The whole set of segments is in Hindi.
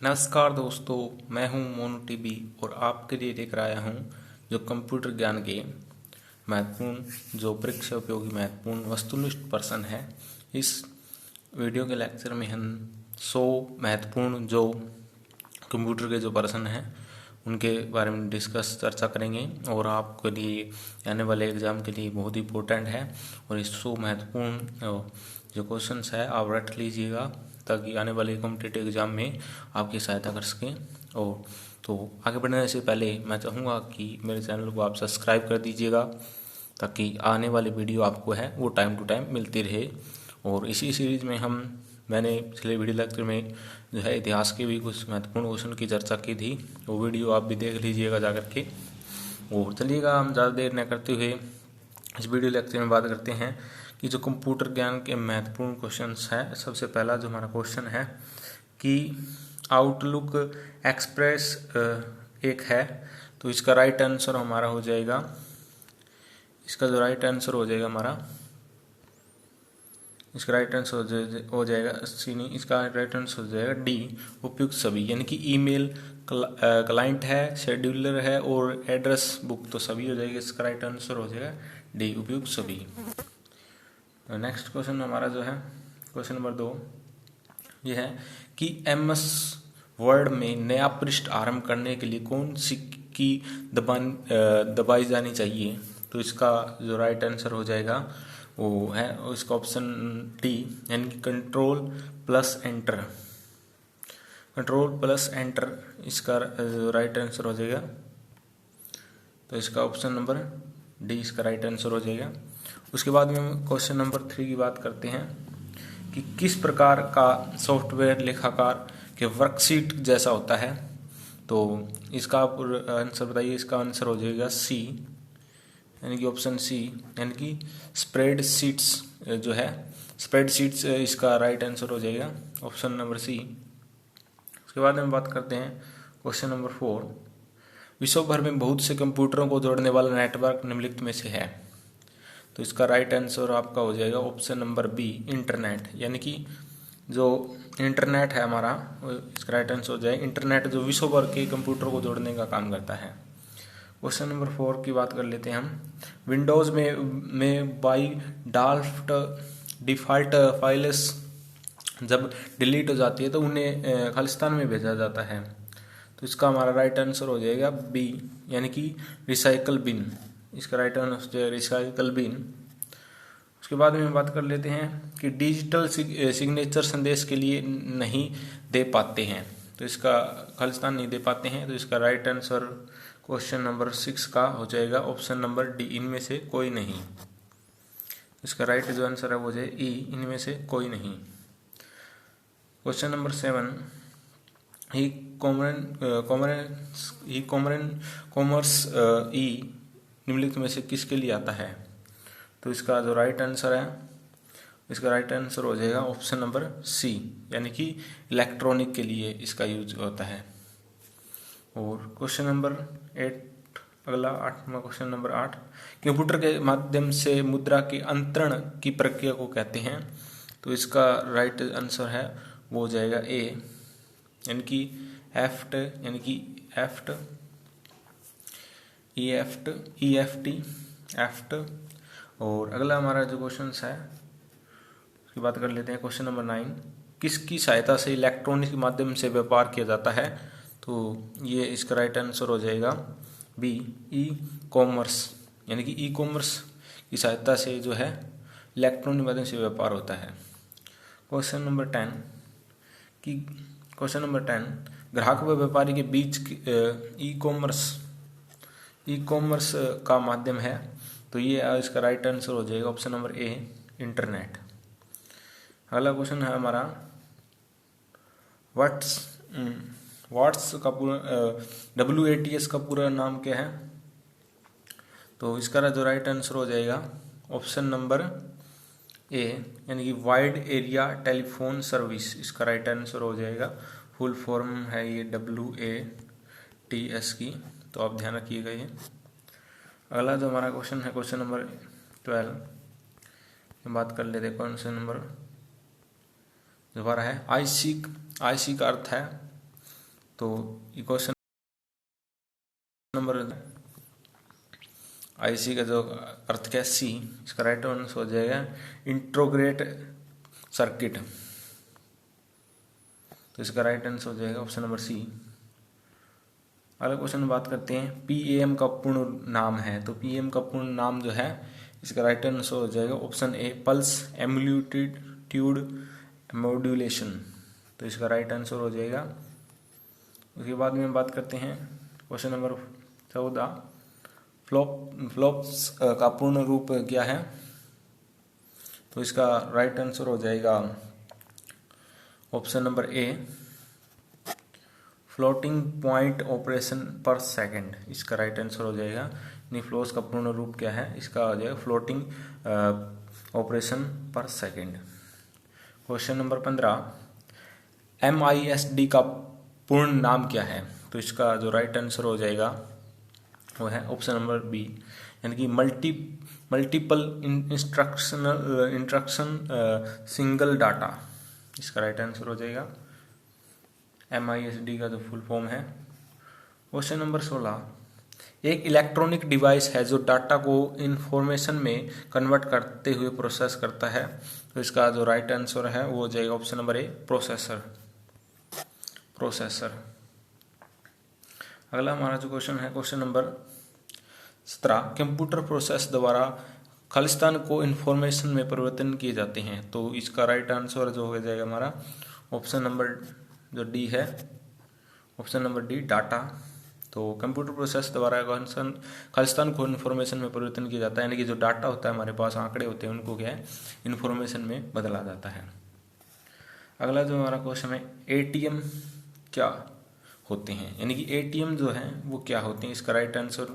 नमस्कार दोस्तों, मैं हूं मोनू टीबी और आपके लिए लेकर आया हूं जो कंप्यूटर ज्ञान के महत्वपूर्ण जो परीक्षा उपयोगी महत्वपूर्ण वस्तुनिष्ठ प्रश्न है। इस वीडियो के लेक्चर में हम 100 महत्वपूर्ण जो कंप्यूटर के जो प्रश्न हैं उनके बारे में चर्चा करेंगे और आपके लिए आने वाले एग्ज़ाम के लिए बहुत इंपॉर्टेंट है। और इस 100 महत्वपूर्ण जो क्वेश्चंस है आप रट लीजिएगा ताकि आने वाले कॉम्पिटिटिव एग्ज़ाम में आपकी सहायता कर सकें। और तो आगे बढ़ने से पहले मैं चाहूँगा कि मेरे चैनल को आप सब्सक्राइब कर दीजिएगा ताकि आने वाली वीडियो आपको है वो टाइम टू टाइम मिलती रहे। और इसी सीरीज़ में मैंने पिछले वीडियो लेक्चर में जो है इतिहास के भी कुछ महत्वपूर्ण क्वेश्चन की चर्चा की थी, वो वीडियो आप भी देख लीजिएगा जा करके। और चलिएगा हम ज़्यादा देर न करते हुए इस वीडियो लेक्चर में बात करते हैं कि जो कंप्यूटर ज्ञान के महत्वपूर्ण क्वेश्चंस हैं। सबसे पहला जो हमारा क्वेश्चन है कि आउटलुक एक्सप्रेस एक है, तो इसका राइट आंसर हमारा हो जाएगा, इसका जो राइट आंसर हो जाएगा हमारा, इसका राइट आंसर हो जाएगा सी नहीं, इसका राइट आंसर हो जाएगा डी, उपयुक्त सभी। यानी कि ईमेल क्लाइंट है, शेड्यूलर है और एड्रेस बुक तो सभी हो जाएगा। इसका राइट आंसर हो जाएगा डी, उपयुक्त सभी। नेक्स्ट क्वेश्चन हमारा जो है क्वेश्चन नंबर 2 ये है कि एमएस वर्ड में नया पृष्ठ आरंभ करने के लिए कौन सी की दबाई जानी चाहिए। तो इसका जो राइट आंसर हो जाएगा वो है इसका ऑप्शन डी, यानी कि control plus enter. Control plus enter इसका राइट आंसर हो जाएगा। तो इसका ऑप्शन नंबर डी इसका राइट आंसर हो जाएगा। उसके बाद में हम क्वेश्चन नंबर 3 की बात करते हैं कि किस प्रकार का सॉफ्टवेयर लेखाकार के वर्कशीट जैसा होता है। तो इसका आप आंसर बताइए। इसका आंसर हो जाएगा सी, यानी कि ऑप्शन सी, यानी कि स्प्रेड शीट्स जो है, स्प्रेड शीट्स इसका राइट आंसर हो जाएगा, ऑप्शन नंबर सी। उसके बाद हम बात करते हैं क्वेश्चन नंबर 4। विश्व भर में बहुत से कंप्यूटरों को जोड़ने वाला नेटवर्क निम्नलिखित में से है। तो इसका राइट आंसर आपका हो जाएगा ऑप्शन नंबर बी, इंटरनेट। यानी कि जो इंटरनेट है हमारा, इसका राइट आंसर हो जाएगा इंटरनेट, जो विश्व भर के कंप्यूटर को जोड़ने का काम करता है। क्वेश्चन नंबर 4 की बात कर लेते हैं हम। विंडोज़ में बाई डिफ़ॉल्ट फाइल्स जब डिलीट हो जाती है तो उन्हें खालिस्तान में भेजा जाता है। तो इसका हमारा राइट आंसर हो जाएगा बी, यानी कि रिसाइकल बिन। इसका राइट आंसर रिसाइकल बिन। उसके बाद में बात कर लेते हैं कि डिजिटल सिग्नेचर संदेश के लिए नहीं दे पाते हैं। तो इसका खालिस्तान नहीं दे पाते हैं। तो इसका राइट आंसर क्वेश्चन नंबर 6 का हो जाएगा ऑप्शन नंबर डी, इनमें से कोई नहीं। इसका राइट जो आंसर है वो जाए ई, इनमें से कोई नहीं। क्वेश्चन नंबर 7, ई कॉमर्स ई निम्नलिखित में से किसके लिए आता है। तो इसका जो राइट आंसर है, इसका राइट आंसर हो जाएगा ऑप्शन नंबर सी, यानी कि इलेक्ट्रॉनिक के लिए इसका यूज होता है। और क्वेश्चन नंबर 8, अगला 8वां क्वेश्चन नंबर 8, कंप्यूटर के माध्यम से मुद्रा के अंतरण की प्रक्रिया को कहते हैं। तो इसका राइट आंसर है वो हो जाएगा ए, यानी कि एफ्ट, यानी कि एफ्ट, एफ्ट। और अगला हमारा जो क्वेश्चन है उसकी बात कर लेते हैं। क्वेश्चन नंबर 9, किसकी सहायता से इलेक्ट्रॉनिक माध्यम से व्यापार किया जाता है। तो ये इसका राइट आंसर हो जाएगा बी, ई कॉमर्स, यानी कि ई कॉमर्स की सहायता से जो है इलेक्ट्रॉनिक माध्यम से व्यापार होता है। क्वेश्चन नंबर 10, ग्राहक व व्यापारी के बीच ई कॉमर्स का माध्यम है। तो ये इसका राइट आंसर हो जाएगा ऑप्शन नंबर ए, इंटरनेट। अगला क्वेश्चन है हमारा व्हाट्स का पूरा WATS का पूरा नाम क्या है। तो इसका जो राइट आंसर हो जाएगा ऑप्शन नंबर ए, यानी कि वाइड एरिया टेलीफोन सर्विस। इसका राइट आंसर हो जाएगा, फुल फॉर्म है ये WATS की, तो आप ध्यान रखिएगा ये। अगला जो हमारा क्वेश्चन है क्वेश्चन नंबर 12, बात कर लेते हैं क्वेश्चन नंबर दोबारा है। आईसी का अर्थ है तो क्वेश्चन नंबर आईसी का जो अर्थ क्या है सी, इसका राइट आंसर हो जाएगा इंट्रोग्रेट सर्किट। तो इसका राइट आंसर हो जाएगा ऑप्शन नंबर सी। अगला क्वेश्चन बात करते हैं पीएम का पूर्ण नाम है। तो पीएम का पूर्ण नाम जो है इसका राइट आंसर हो जाएगा ऑप्शन ए पल्स एम्पलीट्यूड मॉड्यूलेशन। तो इसका राइट आंसर हो जाएगा। उसके बाद में बात करते हैं क्वेश्चन नंबर 14 फ्लॉप्स का पूर्ण रूप क्या है। तो इसका राइट आंसर हो जाएगा option number a floating point operation पर सेकंड। इसका राइट आंसर हो जाएगा। यानी फ्लोस का पूर्ण रूप क्या है, इसका हो जाएगा फ्लोटिंग ऑपरेशन पर सेकंड। क्वेश्चन नंबर 15 MISD का पूर्ण नाम क्या है। तो इसका जो राइट आंसर हो जाएगा वो है ऑप्शन नंबर बी, यानी कि मल्टीपल इंस्ट्रक्शन सिंगल डाटा। इसका राइट आंसर हो जाएगा MISD का जो फुल फॉर्म है। क्वेश्चन नंबर 16 एक इलेक्ट्रॉनिक डिवाइस है जो डाटा को इंफॉर्मेशन में कन्वर्ट करते हुए प्रोसेस करता है। तो इसका जो राइट आंसर है वो हो जाएगा ऑप्शन नंबर ए प्रोसेसर। अगला हमारा जो क्वेश्चन है क्वेश्चन नंबर 17 कंप्यूटर प्रोसेस द्वारा खालिस्तान को इंफॉर्मेशन में परिवर्तन किए जाते हैं। तो इसका राइट आंसर जो हो जाएगा हमारा ऑप्शन नंबर जो डी है, ऑप्शन नंबर डी डाटा। तो कंप्यूटर प्रोसेस द्वारा खालिस्तान को इन्फॉर्मेशन में परिवर्तन किया जाता है, यानी कि जो डाटा होता है हमारे पास आंकड़े होते हैं उनको क्या है इन्फॉर्मेशन में बदला जाता है। अगला जो हमारा क्वेश्चन है ATM क्या होते हैं, यानी कि ATM जो है वो क्या होते हैं। इसका राइट आंसर,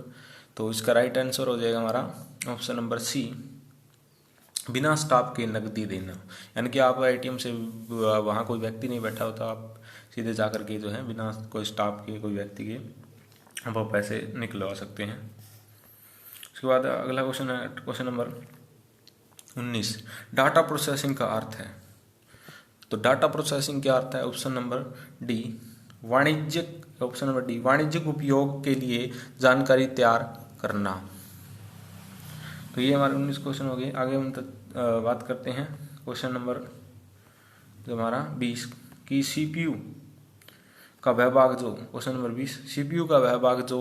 तो इसका राइट आंसर हो जाएगा हमारा ऑप्शन नंबर सी बिना स्टाफ के नकदी देना। यानी कि आप ATM से वहाँ कोई व्यक्ति नहीं बैठा होता, आप सीधे जा करके जो है बिना कोई स्टाफ के कोई व्यक्ति के आप पैसे निकलवा सकते हैं। उसके बाद अगला क्वेश्चन है क्वेश्चन नंबर 19 डाटा प्रोसेसिंग का अर्थ है। तो डाटा प्रोसेसिंग क्या अर्थ है, ऑप्शन नंबर डी वाणिज्यिक, ऑप्शन नंबर डी वाणिज्यिक उपयोग के लिए जानकारी तैयार करना। तो ये हमारे 19 क्वेश्चन हो गए। आगे हम बात करते हैं क्वेश्चन नंबर जो हमारा 20 की CPU का वह जो क्वेश्चन नंबर 20 CPU का वह भाग जो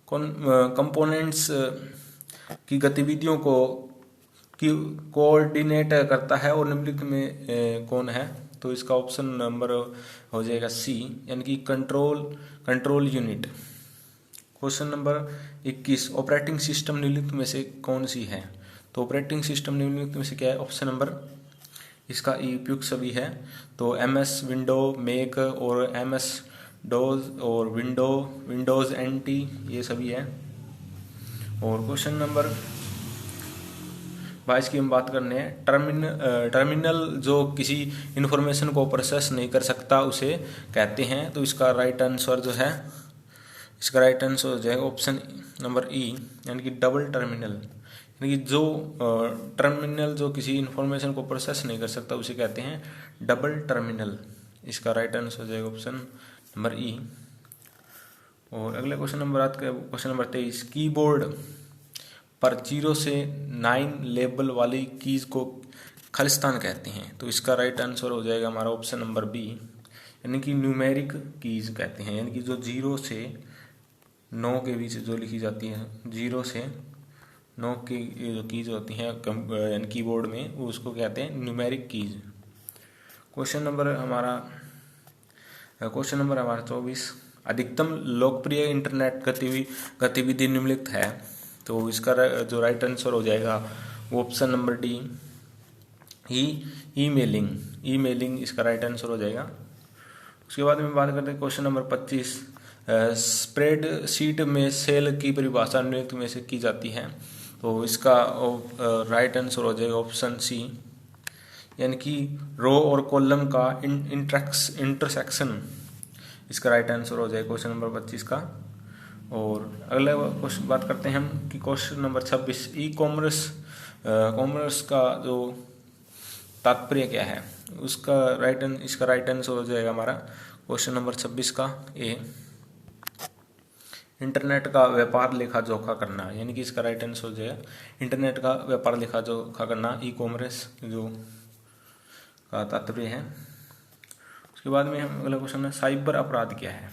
कंपोनेंट्स की गतिविधियों को कोऑर्डिनेट करता है और निम्नलिखित में कौन है। तो इसका ऑप्शन नंबर हो जाएगा सी, यानी कि control unit. Question number 21 operating system निम्नलिखित में से कौन सी है। तो ऑपरेटिंग सिस्टम निम्नलिखित में से क्या है, ऑप्शन नंबर इसका उपयुक्त सभी है। तो MS विंडो मैक और MS डोज और विंडोज NT ये सभी है। और क्वेश्चन नंबर 22 की हम बात करने हैं टर्मिनल जो किसी इन्फॉर्मेशन को प्रोसेस नहीं कर सकता उसे कहते हैं। तो इसका राइट आंसर जो है, इसका राइट आंसर हो जाएगा ऑप्शन नंबर ई, यानी कि डबल टर्मिनल। यानी कि जो टर्मिनल जो किसी इन्फॉर्मेशन को प्रोसेस नहीं कर सकता उसे कहते हैं डबल टर्मिनल। इसका राइट आंसर हो जाएगा ऑप्शन नंबर ई। और अगले क्वेश्चन नंबर बात करें क्वेश्चन नंबर 23 कीबोर्ड पर 0 से 9 लेबल वाली कीज को खालिस्तान कहते हैं। तो इसका राइट आंसर हो जाएगा हमारा ऑप्शन नंबर बी, यानी कि न्यूमेरिक कीज कहते हैं। यानी कि जो 0 से 9 के बीच जो लिखी जाती है, 0 से 9 की जो कीज होती हैं यानी कीबोर्ड में, वो उसको कहते हैं न्यूमेरिक कीज। क्वेश्चन नंबर हमारा 24 अधिकतम लोकप्रिय इंटरनेट गतिविधि निम्नलिखित है। तो इसका जो राइट आंसर हो जाएगा वो ऑप्शन नंबर डी ईमेलिंग इसका राइट आंसर हो जाएगा। उसके बाद में बात करते हैं क्वेश्चन नंबर 25 स्प्रेड शीट में सेल की परिभाषा निम्नलिखित में से की जाती है। तो इसका राइट आंसर हो जाएगा ऑप्शन सी, यानी कि रो और कॉलम का इंटरसेक्शन। इसका राइट आंसर हो जाएगा क्वेश्चन नंबर 25 का। और अगले क्वेश्चन बात करते हैं हम कि क्वेश्चन नंबर 26 ई कॉमर्स का जो तात्पर्य क्या है, इसका राइट आंसर हो जाएगा हमारा क्वेश्चन नंबर 26 का ए, इंटरनेट का व्यापार लेखा जोखा करना, यानी कि इसका राइट आंसर हो जाएगा इंटरनेट का व्यापार लेखा जोखा करना, ई कॉमर्स जो का तात्पर्य है। उसके बाद में हम अगला क्वेश्चन है साइबर अपराध क्या है,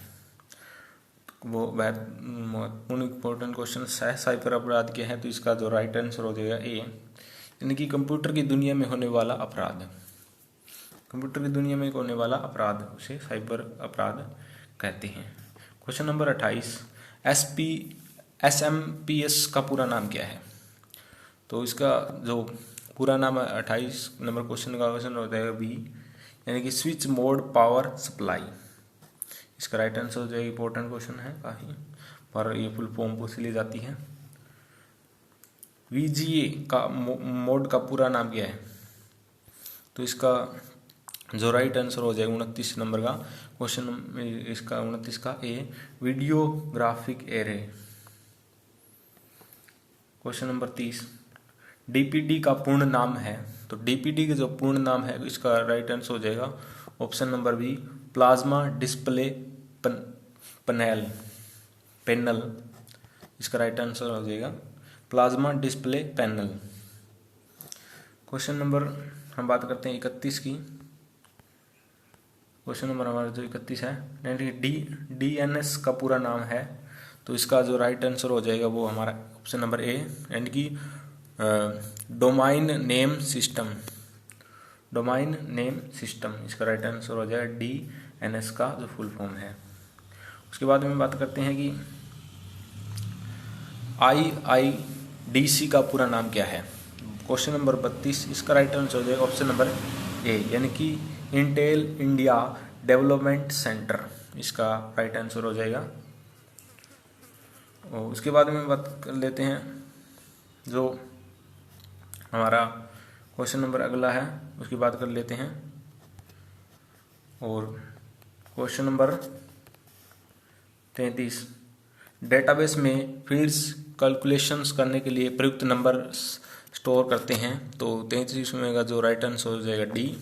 वो महत्वपूर्ण इंपॉर्टेंट क्वेश्चन है। साइबर अपराध क्या है, तो इसका जो राइट आंसर हो जाएगा ए, यानी कि कंप्यूटर की दुनिया में होने वाला अपराध। कंप्यूटर की दुनिया में होने वाला अपराध उसे साइबर अपराध कहते हैं। क्वेश्चन नंबर 28, SMPS का पूरा नाम क्या है, तो इसका जो पूरा नाम 28 नंबर क्वेश्चन का क्वेश्चन हो जाएगा बी, यानी कि स्विच मोड पावर सप्लाई। इसका राइट आंसर हो जाएगा, इंपॉर्टेंट क्वेश्चन है काफ़ी, पर ये फुल फॉर्म पूछ ली जाती है। VGA का मोड का पूरा नाम क्या है, तो इसका जो राइट आंसर हो जाएगा 29 नंबर का क्वेश्चन, इसका 29 का A, video graphic array. Question number 30, DPD का पूर्ण नाम है, तो DPD का जो पूर्ण नाम है इसका राइट आंसर हो जाएगा option number B, plasma display panel. इसका राइट आंसर हो जाएगा plasma display panel. Question number हम बात करते हैं 31 की। क्वेश्चन नंबर हमारा जो 31 है, DNS का पूरा नाम है, तो इसका जो राइट आंसर हो जाएगा वो हमारा ऑप्शन नंबर ए, यानी कि domain name system. Domain name system, इसका राइट आंसर हो जाएगा DNS का जो फुल फॉर्म है। उसके बाद में बात करते हैं कि IIDC का पूरा नाम क्या है। क्वेश्चन नंबर 32, इसका राइट आंसर हो जाएगा ऑप्शन नंबर ए, यानी कि इंटेल इंडिया डेवलपमेंट सेंटर। इसका राइट आंसर हो जाएगा। और उसके बाद में बात कर लेते हैं जो हमारा क्वेश्चन नंबर अगला है, उसकी बात कर लेते हैं। और क्वेश्चन नंबर 33, डेटाबेस में फील्ड्स कैलकुलेशंस करने के लिए प्रयुक्त नंबर स्टोर करते हैं, तो 33 में का जो राइट आंसर हो जाएगा D,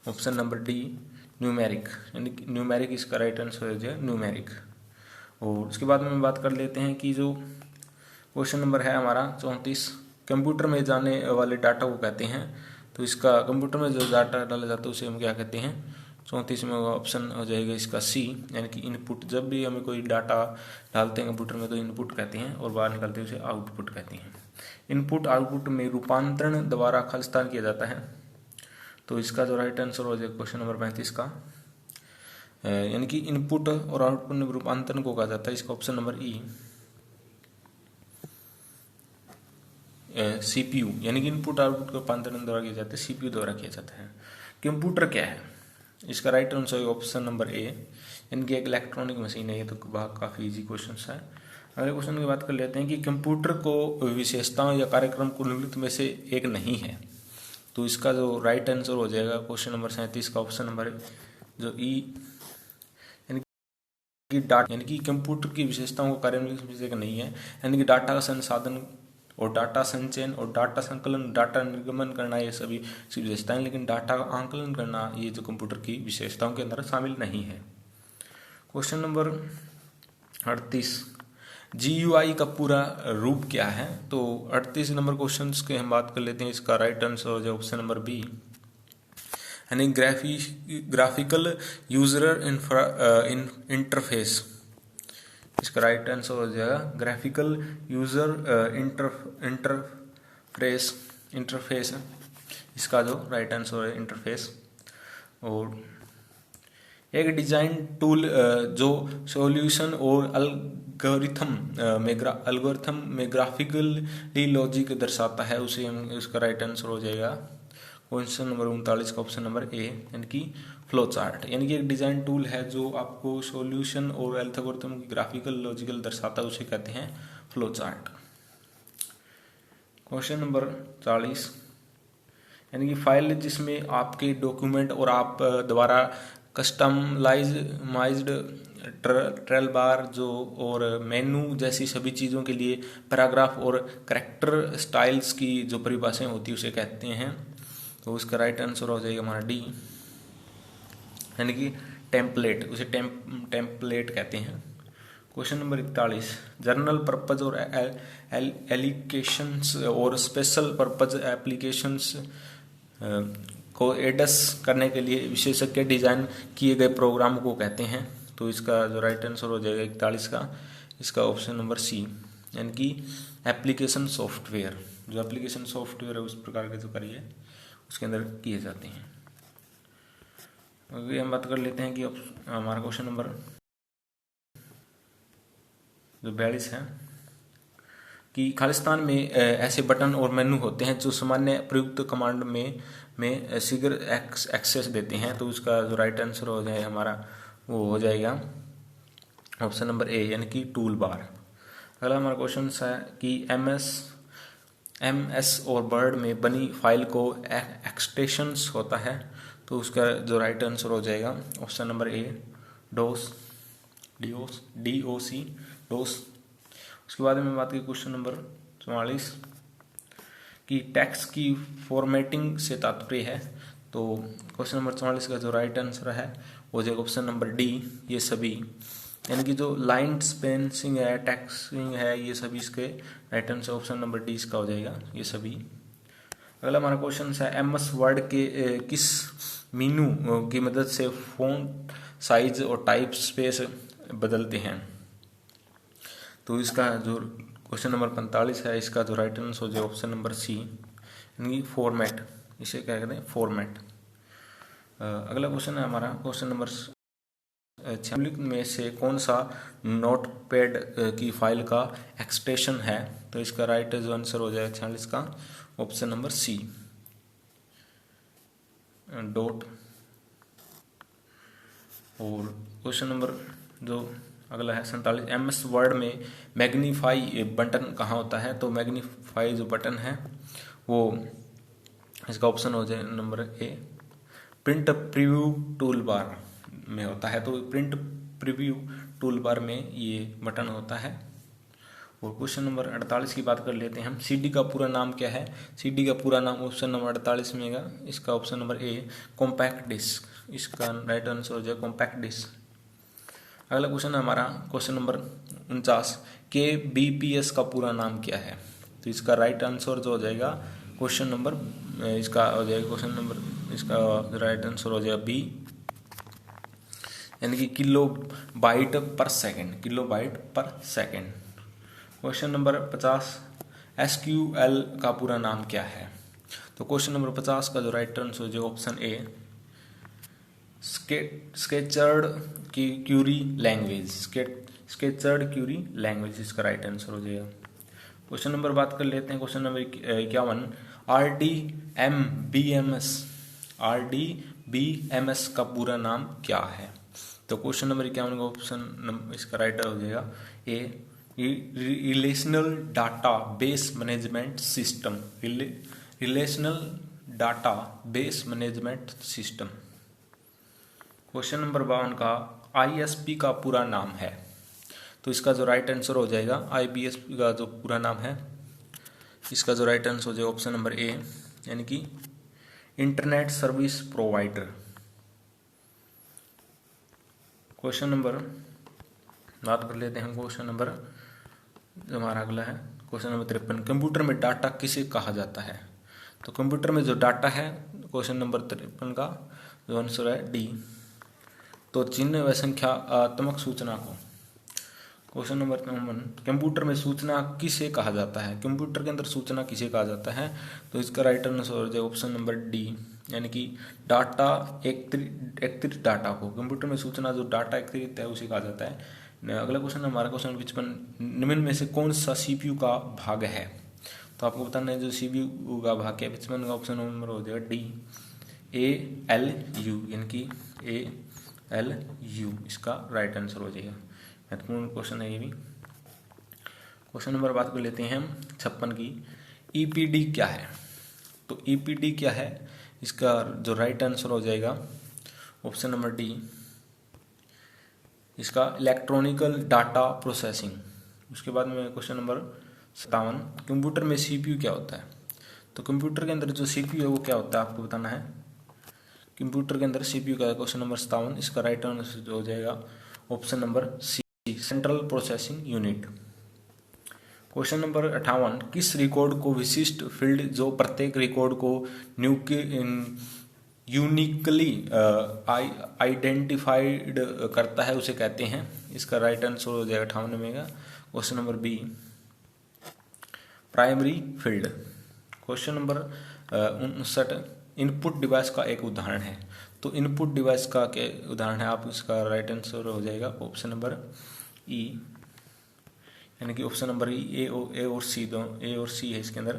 option number D, numeric, यानी कि न्यूमेरिक इसका राइट आंसर हो जाएगा न्यूमेरिक। और उसके बाद में बात कर लेते हैं कि जो क्वेश्चन नंबर है हमारा 34, कंप्यूटर में जाने वाले डाटा को कहते हैं, तो इसका कंप्यूटर में जो डाटा डाला जाता है उसे हम क्या कहते हैं। 34 में ऑप्शन हो जाएगा इसका सी, यानी कि इनपुट। जब भी हमें कोई डाटा डालते हैं कंप्यूटर में तो इनपुट कहते हैं, और बाहर निकालते हैं उसे आउटपुट कहते हैं। इनपुट आउटपुट में रूपांतरण द्वारा खालिस्तान किया जाता है, तो इसका जो राइट आंसर हो जाएगा क्वेश्चन नंबर 35 का, यानी कि इनपुट और आउटपुट में रूपांतरण को कहा जाता है, इसका ऑप्शन नंबर ई, CPU, यानी कि इनपुट आउटपुट का रूपांतरण द्वारा किया जाता है, CPU द्वारा किया जाता है। कंप्यूटर क्या है, इसका राइट आंसर ऑप्शन नंबर ए, यानी कि एक इलेक्ट्रॉनिक मशीन है। ये तो काफ़ी इजी क्वेश्चन है। अगले क्वेश्चन की बात कर लेते हैं कि कंप्यूटर को विशेषताओं या कार्यक्रम को निम्नलिखित में से एक नहीं है, तो इसका जो राइट आंसर हो जाएगा क्वेश्चन नंबर 37 का ऑप्शन नंबर जो ई, यानी कि कंप्यूटर की विशेषताओं को कार्यान्वित में से एक नहीं है, यानी कि डाटा का संसाधन और डाटा संचयन और डाटा संकलन, डाटा निर्गमन करना, ये सभी विशेषताएं, लेकिन डाटा का आंकलन करना ये जो कंप्यूटर की विशेषताओं के अंदर शामिल नहीं है। क्वेश्चन नंबर 38, GUI का पूरा रूप क्या है, तो 38 नंबर क्वेश्चन के हम बात कर लेते हैं। इसका राइट आंसर हो जाए ऑप्शन नंबर बी, यानी ग्राफिकल यूजर इंटरफेस। इसका राइट आंसर हो जाएगा ग्राफिकल यूजर इंटरफेस। इसका जो राइट आंसर है इंटरफेस। और एक डिजाइन टूल जो सॉल्यूशन और एल्गोरिथम में ग्राफिकली लॉजिक दर्शाता है, उसे हम, इसका राइट आंसर हो जाएगा क्वेश्चन नंबर 39 का ऑप्शन नंबर ए, यानी कि फ्लो चार्ट। यानी कि एक डिजाइन टूल है जो आपको सॉल्यूशन और एल्गोरिथम की ग्राफिकल लॉजिकल दर्शाता है, उसे कहते हैं फ्लो चार्ट। क्वेश्चन नंबर 40, यानी कि फाइल जिसमें आपके डॉक्यूमेंट और आप द्वारा कस्टमाइज्ड ट्रेल बार जो और मेनू जैसी सभी चीज़ों के लिए पैराग्राफ और कैरेक्टर स्टाइल्स की जो परिभाषाएं होती है उसे कहते हैं, तो उसका राइट आंसर हो जाएगा हमारा डी, यानी कि टेम्पलेट, उसे टेम्पलेट कहते हैं। क्वेश्चन नंबर 41, जनरल पर्पज और एलिकेशंस और स्पेशल पर्पज एप्लीकेशंस को एडस करने के लिए विशेषज्ञ डिजाइन किए गए प्रोग्राम को कहते हैं। तो इसका जो राइट आंसर हो जाएगा 41 का, इसका ऑप्शन नंबर सी, यानी कि एप्लीकेशन सॉफ्टवेयर। जो एप्लीकेशन सॉफ्टवेयर है उस प्रकार के जो करिए उसके अंदर किए जाते हैं। अभी हम बात कर लेते हैं कि हमारा क्वेश्चन नंबर जो 42 है कि खालिस्तान में ऐसे बटन और मेनू होते हैं जो सामान्य प्रयुक्त कमांड में शीघ्र एक्सेस देते हैं। तो उसका जो राइट आंसर हो जाए हमारा वो हो जाएगा ऑप्शन नंबर ए, यानी कि टूल बार। अगला हमारा क्वेश्चन है कि एमएस और वर्ड में बनी फाइल को एक्सटेंशंस होता है। तो उसका जो राइट आंसर हो जाएगा ऑप्शन नंबर ए, डोस, DOC, डोस। उसके बाद में बात की क्वेश्चन नंबर 44 कि टेक्स्ट की फॉर्मेटिंग से तात्पर्य है। तो क्वेश्चन नंबर 44 का जो राइट आंसर है वो जाएगा ऑप्शन नंबर डी, ये सभी, यानी कि जो लाइन स्पेसिंग है, टेक्स्टिंग है, ये सभी इसके right answer option number D इसका हो जाएगा, ये सभी। अगला हमारा क्वेश्चन है MS वर्ड के किस मेनू की मदद से फॉन्ट साइज और टाइप स्पेस बदलते हैं। तो इसका जो क्वेश्चन नंबर 45 है, इसका जो राइट आंसर हो जाए ऑप्शन नंबर सी, यानी फॉर्मेट, इसे क्या कहते हैं फॉर्मेट। अगला क्वेश्चन है हमारा क्वेश्चन नंबर 46 में से कौन सा नोटपैड की फाइल का एक्सटेंशन है। तो इसका राइट जो आंसर हो जाएगा 46 का ऑप्शन नंबर सी, डॉट। और क्वेश्चन नंबर जो अगला है 47, MS वर्ड में मैग्नीफाई बटन कहाँ होता है। तो मैग्नीफाई जो बटन है वो इसका ऑप्शन हो जाए number A, print preview tool bar में होता है। तो प्रिंट प्रीव्यू टूल बार में ये बटन होता है। और क्वेश्चन नंबर 48 की बात कर लेते हैं हम, CD का पूरा नाम क्या है। CD का पूरा नाम ऑप्शन नंबर 48 में है, इसका option number A, compact disc. इसका राइट आंसर हो जाए कॉम्पैक्ट डिस्क। अगला क्वेश्चन है हमारा क्वेश्चन नंबर 49, KBPS का पूरा नाम क्या है। तो इसका राइट आंसर जो हो जाएगा क्वेश्चन नंबर, इसका हो जाएगा क्वेश्चन नंबर, इसका राइट आंसर हो जाएगा बी, यानी कि किलोबाइट पर सेकेंड, किलोबाइट पर सेकेंड। क्वेश्चन नंबर 50, SQL का पूरा नाम क्या है। तो क्वेश्चन नंबर 50 का जो राइट आंसर हो जाएगा option A, structured query language, structured query language, इसका राइट आंसर हो जाएगा। क्वेश्चन नंबर बात कर लेते हैं क्वेश्चन नंबर 51, RDBMS का पूरा नाम क्या है। तो क्वेश्चन नंबर 51 का ऑप्शन इसका राइट हो जाएगा A, relational data base management system, relational data base management system. Question number 52 का ISP का पूरा नाम है। तो इसका जो राइट आंसर हो जाएगा IBSP का जो पूरा नाम है, इसका जो राइट आंसर हो जाएगा ऑप्शन नंबर ए, यानी कि internet service provider. Question number बात कर लेते हैं क्वेश्चन नंबर जो हमारा अगला है क्वेश्चन नंबर 53, कंप्यूटर में डाटा किसे कहा जाता है। तो कंप्यूटर में जो डाटा है क्वेश्चन नंबर 53 का जो आंसर है डी, तो चिन्ह व संख्यात्मक सूचना को। क्वेश्चन नंबर 51, कंप्यूटर में सूचना किसे कहा जाता है, कंप्यूटर के अंदर सूचना किसे कहा जाता है। तो इसका राइट आंसर हो जाएगा ऑप्शन नंबर डी, यानी कि डाटा एकत्रित डाटा को, कंप्यूटर में सूचना जो डाटा एकत्रित है उसे कहा जाता है। अगला क्वेश्चन हमारा क्वेश्चन 55, निम्न में से कौन सा CPU का भाग है। तो आपको बताना है जो CPU का भाग है। 55 का ऑप्शन नंबर हो जाएगा डी, ALU, यानी कि ALU इसका राइट आंसर हो जाएगा। महत्वपूर्ण क्वेश्चन है ये भी। क्वेश्चन नंबर बात कर लेते हैं हम 56 की, EPD क्या है। तो EPD क्या है, इसका जो राइट आंसर हो जाएगा ऑप्शन नंबर डी, इसका इलेक्ट्रॉनिकल डाटा प्रोसेसिंग। उसके बाद में क्वेश्चन नंबर 57, कंप्यूटर में CPU क्या होता है। तो कंप्यूटर के अंदर जो CPU है वो क्या होता है आपको बताना है। कंप्यूटर के अंदर सीपीयू का क्वेश्चन नंबर 57, इसका राइट आंसर हो जाएगा option number C, central processing unit. Question number 58, किस रिकॉर्ड को विशिष्ट फील्ड जो प्रत्येक रिकॉर्ड को यूनिकली आइडेंटिफाइड करता है उसे कहते हैं? इसका राइट आंसर हो जाएगा 58 का question number B, primary field. Question number 59, input device का एक उदाहरण है। तो इनपुट डिवाइस का क्या उदाहरण है? आप इसका राइट आंसर हो जाएगा ऑप्शन नंबर ई, यानी कि ऑप्शन नंबर ई। ए और सी दोनों, ए और सी है इसके अंदर,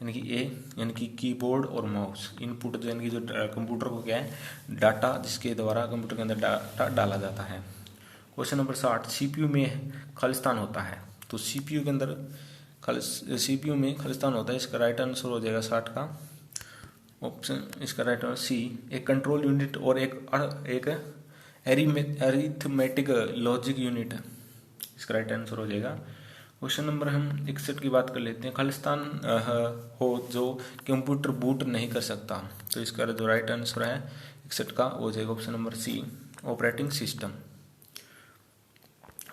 यानी कि ए यानी कि कीबोर्ड और माउस। इनपुट यानी कि जो कंप्यूटर को क्या है, डाटा जिसके द्वारा कंप्यूटर के अंदर डाटा डाला जाता है। क्वेश्चन नंबर 60, सीपीयू में खालिस्तान होता है। तो सीपीयू के अंदर सीपीयू में खालिस्तान होता है, इसका राइट आंसर हो जाएगा 60 का ऑप्शन, इसका राइट आंसर सी, एक कंट्रोल यूनिट और एक अरिथमेटिक लॉजिक यूनिट, इसका राइट आंसर हो जाएगा। क्वेश्चन नंबर हम 61 की बात कर लेते हैं, खालिस्तान हो जो कंप्यूटर बूट नहीं कर सकता। तो इसका जो राइट आंसर है 61 का वो हो जाएगा option number C, operating system.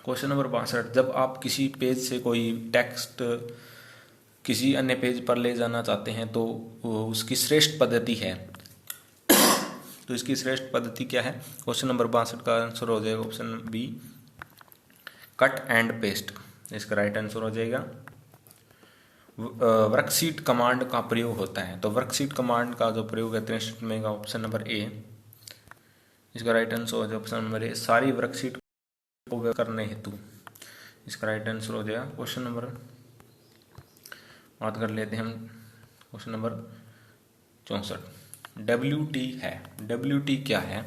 Question number 62, जब आप किसी पेज से कोई टेक्स्ट किसी अन्य पेज पर ले जाना चाहते हैं तो उसकी श्रेष्ठ पद्धति है। तो इसकी श्रेष्ठ पद्धति क्या है? क्वेश्चन नंबर 62 का आंसर हो जाएगा option B, cut and paste, इसका राइट आंसर हो जाएगा। वर्कशीट कमांड का प्रयोग होता है। तो वर्कशीट कमांड का जो प्रयोग करते हैं में का ऑप्शन नंबर ए, इसका राइट आंसर हो जाएगा ऑप्शन नंबर ए, सारी वर्कशीट को करने हेतु, इसका राइट आंसर हो जाएगा। क्वेश्चन नंबर बात कर लेते हैं हम, क्वेश्चन नंबर 64, WT है। WT क्या है?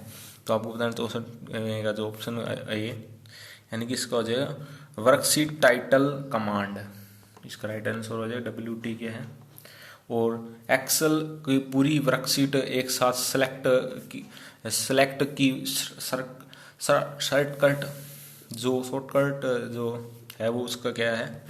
तो आपको बताना 64 का जो ऑप्शन ए, यानी कि इसका हो जाएगा वर्कशीट टाइटल कमांड, इसका राइट आंसर हो जाएगा WT क्या है। और एक्सेल की पूरी वर्कशीट एक साथ सेलेक्ट की शॉर्टकट जो है वो उसका क्या है?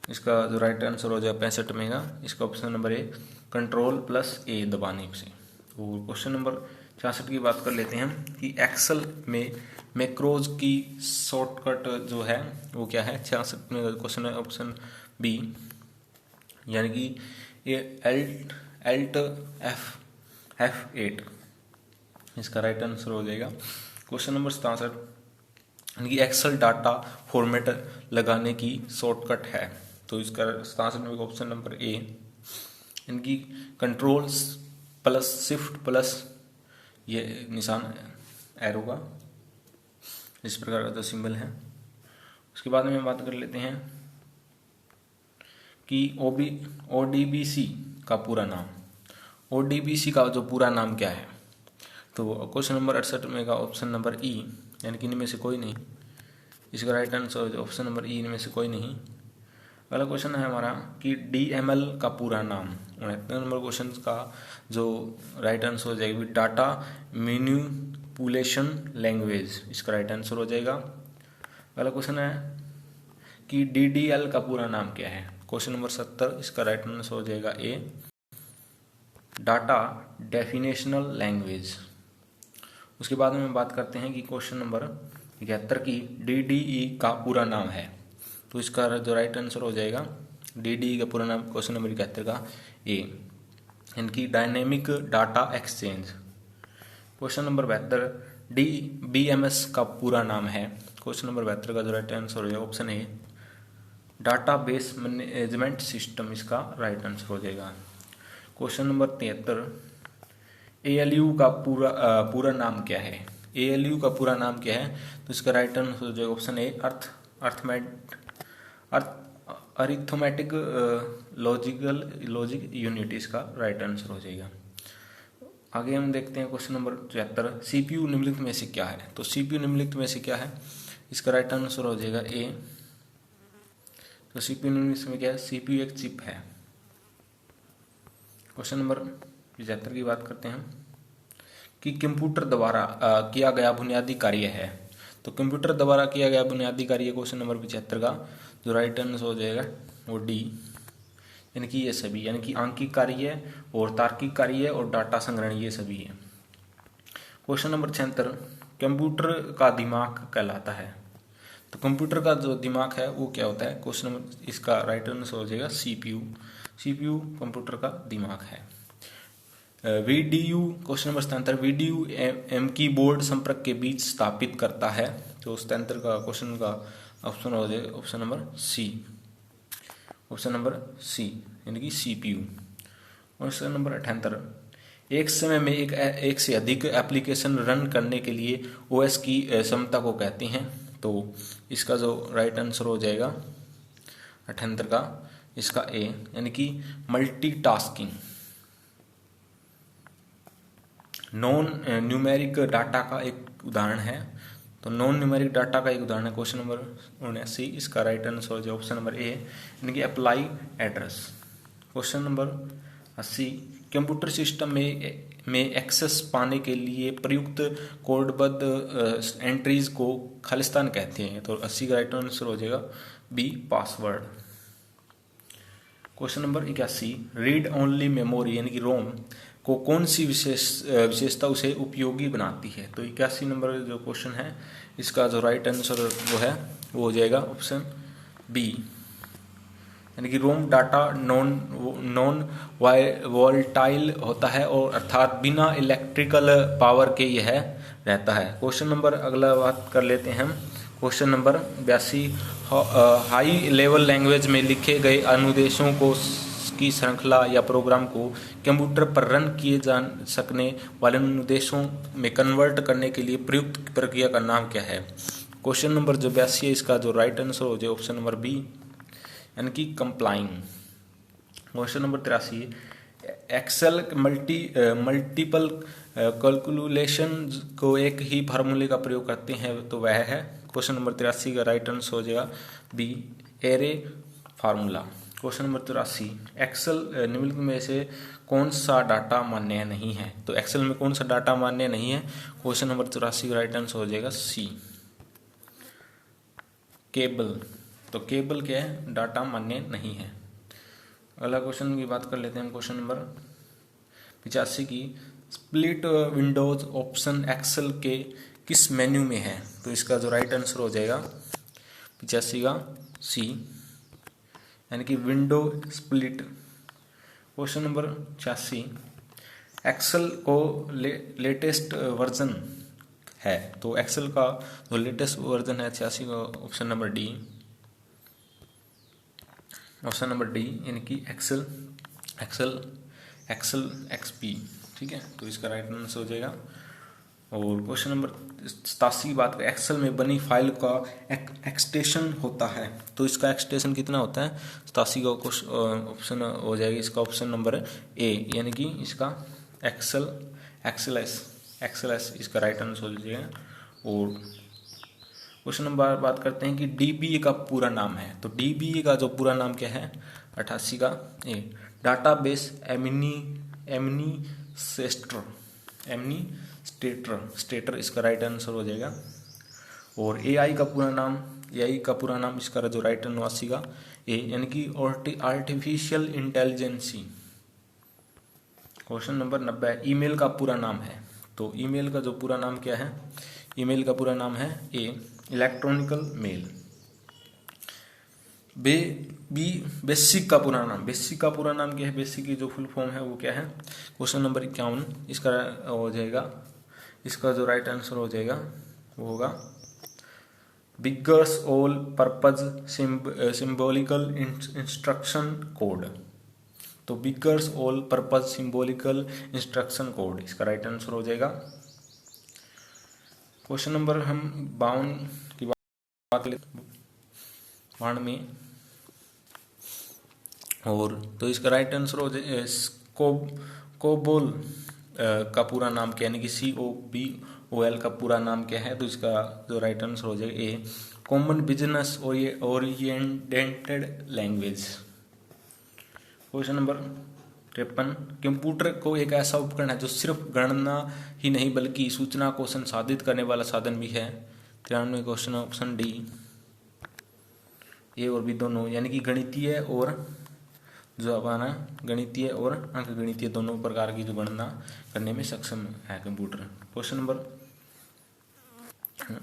इसका जो राइट आंसर हो जाएगा 65 में का, इसका ऑप्शन नंबर ए, Ctrl+A दबाने से। और क्वेश्चन नंबर 66 की बात कर लेते हैं हम कि एक्सेल में मैक्रोज की शॉर्टकट जो है वो क्या है? 66 में क्वेश्चन है ऑप्शन बी, यानी कि Alt F8, इसका राइट आंसर हो जाएगा। क्वेश्चन नंबर 67, यानी कि एक्सेल डाटा फॉर्मेट लगाने की शॉर्टकट है। तो इसका 67 में ऑप्शन नंबर ए, यानी कि Ctrl+Shift+ ये निशान एरो का इस प्रकार का जो सिंबल है। उसके बाद में हम बात कर लेते हैं कि ODBC का पूरा नाम, ODBC का जो पूरा नाम क्या है? तो क्वेश्चन नंबर 68 में का ऑप्शन नंबर ई, यानी कि इनमें से कोई नहीं, इसका राइट आंसर ऑप्शन नंबर ई, इनमें से कोई नहीं। अगला क्वेश्चन है हमारा कि DML का पूरा नाम। 69 नंबर क्वेश्चन का जो राइट आंसर हो जाएगा डाटा मैनिपुलेशन लैंग्वेज, इसका राइट आंसर हो जाएगा। अगला क्वेश्चन है कि DDL का पूरा नाम क्या है? क्वेश्चन नंबर 70, इसका राइट आंसर हो जाएगा ए, डाटा डेफिनेशनल लैंग्वेज। उसके बाद में बात करते हैं कि क्वेश्चन नंबर 71 की DDE का पूरा नाम है। तो इसका जो राइट आंसर हो जाएगा DDE का पूरा नाम क्वेश्चन नंबर 71 का ए, इनकी dynamic data exchange. Question number 72, DBMS का पूरा नाम है। क्वेश्चन नंबर 72 का जो राइट आंसर हो जाएगा ऑप्शन ए, डाटाबेस मैनेजमेंट सिस्टम, इसका राइट आंसर हो जाएगा। क्वेश्चन नंबर 73, ALU का पूरा नाम क्या है? ALU का पूरा नाम क्या है? तो इसका राइट आंसर हो जाएगा ऑप्शन ए, अरिथमेटिक लॉजिक यूनिट, इसका राइट आंसर हो जाएगा। आगे हम देखते हैं क्वेश्चन नंबर 74, CPU निम्नलिखित में से क्या है? तो CPU निम्नलिखित में से क्या है? इसका राइट आंसर हो जाएगा ए। तो CPU निम्नलिखित में क्या है? CPU एक चिप है। क्वेश्चन नंबर 75 की बात करते हैं कि कंप्यूटर द्वारा किया गया बुनियादी कार्य है। तो कंप्यूटर द्वारा किया गया बुनियादी कार्य क्वेश्चन नंबर 75 का जो राइट आंसर हो जाएगा वो डी, यानी कि ये सभी, यानी कि आंकिक कार्य और तार्किक कार्य और डाटा संग्रहण, ये सभी है। क्वेश्चन नंबर 76, कंप्यूटर का दिमाग कहलाता है। तो कंप्यूटर का जो दिमाग है वो क्या होता है? क्वेश्चन नंबर, इसका राइट आंसर हो जाएगा सीपीयू। सीपीयू कंप्यूटर का दिमाग है। वीडीयू, क्वेश्चन नंबर 77, वीडीयू एम कीबोर्ड संपर्क के बीच स्थापित करता है। तो 77 का क्वेश्चन का ऑप्शन हो जाएगा option number C. Option number C यानी कि सीपीयू। क्वेश्चन नंबर 78, एक समय में एक से अधिक एप्लीकेशन रन करने के लिए ओएस की क्षमता को कहते हैं। तो इसका जो राइट आंसर हो जाएगा 78 का, इसका ए यानी कि मल्टीटास्किंग। नॉन न्यूमेरिक डाटा का एक उदाहरण है। तो नॉन न्यूमेरिक डाटा का एक उदाहरण है क्वेश्चन नंबर 79, इसका राइट आंसर हो जाएगा ऑप्शन नंबर ए यानी कि apply address. Question number 80, computer system में एक्सेस पाने के लिए प्रयुक्त कोडबद्ध एंट्रीज को खालिस्तान कहते हैं। तो 80 का राइट आंसर हो जाएगा B, password. Question number 81, read only memory यानी कि रोम को कौन सी विशेषता उसे उपयोगी बनाती है? तो 81 नंबर जो क्वेश्चन है, इसका जो राइट आंसर वो हो जाएगा ऑप्शन बी यानी कि रोम डाटा नॉन वोलेटाइल होता है और अर्थात बिना इलेक्ट्रिकल पावर के यह रहता है। क्वेश्चन नंबर अगला बात कर लेते हैं हम। Question number 82, high level language में लिखे गए अनुदेशों को की श्रृंखला या प्रोग्राम को कंप्यूटर पर रन किए जा सकने वाले अनुदेशों में कन्वर्ट करने के लिए प्रयुक्त प्रक्रिया का नाम क्या है? क्वेश्चन नंबर जो 82 है, इसका जो राइट आंसर हो जाए ऑप्शन नंबर बी यानी कि complying. Question number 83, Excel multiple calculation को एक ही फार्मूले का प्रयोग करते हैं, तो वह है क्वेश्चन नंबर 83 का राइट आंसर हो जाएगा B, array formula. Question number 83, Excel निम्नलिखित में से कौन सा डाटा मान्य नहीं है? तो एक्सेल में कौन सा डाटा मान्य नहीं है? क्वेश्चन नंबर 84 का राइट आंसर हो जाएगा सी, केबल। तो केबल क्या है? डाटा मान्य नहीं है। अगला क्वेश्चन की बात कर लेते हैं। क्वेश्चन नंबर 85 की, स्प्लिट विंडोज ऑप्शन एक्सेल के किस मेन्यू में है? तो इसका जो राइट आंसर हो जाएगा 85 का सी यानी कि window split. Question number 86, Excel को लेटेस्ट वर्जन है। तो एक्सेल का जो लेटेस्ट वर्जन है 86 का option number D. Option number D यानी कि एक्सेल एक्सपी। ठीक है, तो इसका राइट आंसर हो जाएगा। और क्वेश्चन नंबर 87 की बात करें, एक्सेल में बनी फाइल का एक्सटेंशन होता है। तो इसका एक्सटेंशन कितना होता है? 87 का ऑप्शन हो जाएगा इसका ऑप्शन नंबर ए यानी कि इसका एक्सेलएस इसका राइट आंसर हो जाएगा। और क्वेश्चन नंबर बात करते हैं कि डीबीए का पूरा नाम है। तो डीबीए का जो पूरा नाम क्या है? 88 का ए, डाटाबेस स्टेटर इसका राइट आंसर हो जाएगा। और एआई का पूरा नाम इसका जो राइट आंसर 89 का ए यानी कि artificial intelligence. Question number 90, email का पूरा नाम है। तो ईमेल का जो पूरा नाम क्या है? ईमेल का पूरा नाम है ए, इलेक्ट्रॉनिकल मेल। बेसिक का पूरा नाम क्या है? बेसिक की जो फुल फॉर्म है वो क्या है? क्वेश्चन नंबर 51 इसका हो जाएगा, इसका जो राइट आंसर हो जाएगा वो होगा beginner's all purpose symbolic instruction code. तो beginner's all purpose symbolic instruction code इसका राइट आंसर हो जाएगा। क्वेश्चन नंबर हम 52 की बात लेते 92 और तो इसका राइट आंसर हो जाए कोबोल का पूरा नाम क्या यानी कि COBOL का पूरा नाम क्या है? तो इसका जो राइट आंसर हो जाएगा A, common business oriented language. Question number 53, computer को एक ऐसा उपकरण है जो सिर्फ गणना ही नहीं बल्कि सूचना को संसाधित करने वाला साधन भी है। 93 क्वेश्चन ऑप्शन डी, ए और बी दोनों यानी कि गणितीय और जो अपना गणितीय और अंकगणितीय दोनों प्रकार की जो गणना करने में सक्षम है कंप्यूटर। क्वेश्चन नंबर,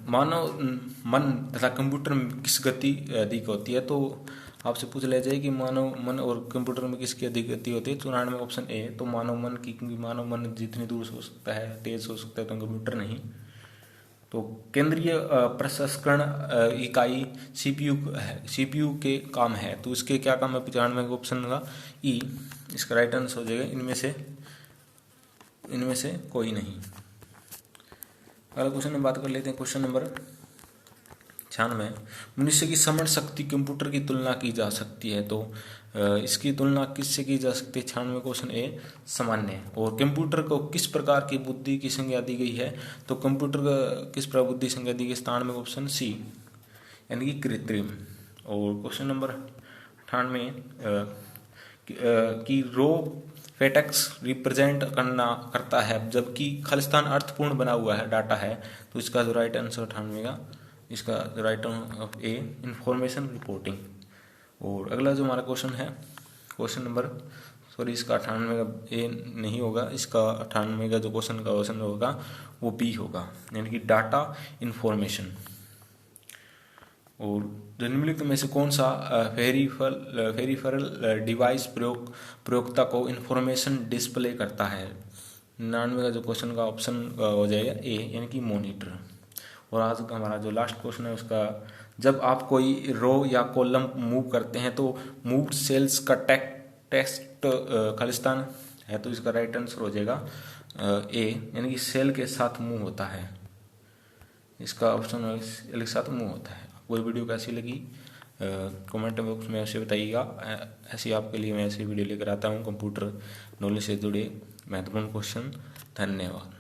मानव मन तथा कंप्यूटर में किस गति अधिक होती है? तो आपसे पूछ लिया जाए कि मानव मन और कंप्यूटर में किसकी अधिक गति होती है? 94 ऑप्शन ए तो मानव मन की, क्योंकि मानव मन जितनी दूर हो सकता है, तेज हो सकता है, तो कंप्यूटर नहीं। तो केंद्रीय प्रसंस्करण इकाई सीपीयू है, सीपीयू के काम है, तो इसके क्या काम है? 95 ऑप्शन का ई इसका राइट आंसर हो जाएगा इनमें से कोई नहीं। अगला क्वेश्चन में बात कर लेते हैं। क्वेश्चन नंबर 96, मनुष्य की समझ शक्ति कंप्यूटर की तुलना की जा सकती है, तो इसकी तुलना किससे की जा सकती है? 96 क्वेश्चन ए सामान्य। और कंप्यूटर को किस प्रकार की बुद्धि की संज्ञा दी गई है? तो कंप्यूटर का किस प्रकार बुद्धि संज्ञा दी गई? 97 ऑप्शन सी यानी कि कृत्रिम। और क्वेश्चन नंबर 98 की रो फेटेक्स रिप्रेजेंट करता है, जबकि खालिस्तान अर्थपूर्ण बना हुआ है डाटा है, तो इसका जो राइट आंसर 98 का, इसका right of A information reporting. और अगला जो हमारा क्वेश्चन है, क्वेश्चन नंबर इसका 98 का ए नहीं होगा, इसका 98 का जो क्वेश्चन होगा वो बी होगा, यानी कि डाटा इंफॉर्मेशन। और निम्नलिखित में से कौन सा फेरिफेरल डिवाइस प्रयोक्ता को इंफॉर्मेशन डिस्प्ले करता है? 99 का जो क्वेश्चन का ऑप्शन हो जाएगा ए यानी कि मॉनिटर। और आज का हमारा जो लास्ट क्वेश्चन है उसका, जब आप कोई रो या कॉलम मूव करते हैं तो मूव्ड सेल्स का टेक्स्ट खालिस्तान है, तो इसका राइट आंसर हो जाएगा ए यानी कि सेल के साथ मूव होता है, इसका ऑप्शन सेल के साथ मूव होता है। आपको वीडियो कैसी लगी कमेंट बॉक्स में ऐसे बताइएगा। ऐसी आपके लिए मैं ऐसी वीडियो लेकर आता हूँ कंप्यूटर नॉलेज से जुड़े महत्वपूर्ण क्वेश्चन। धन्यवाद।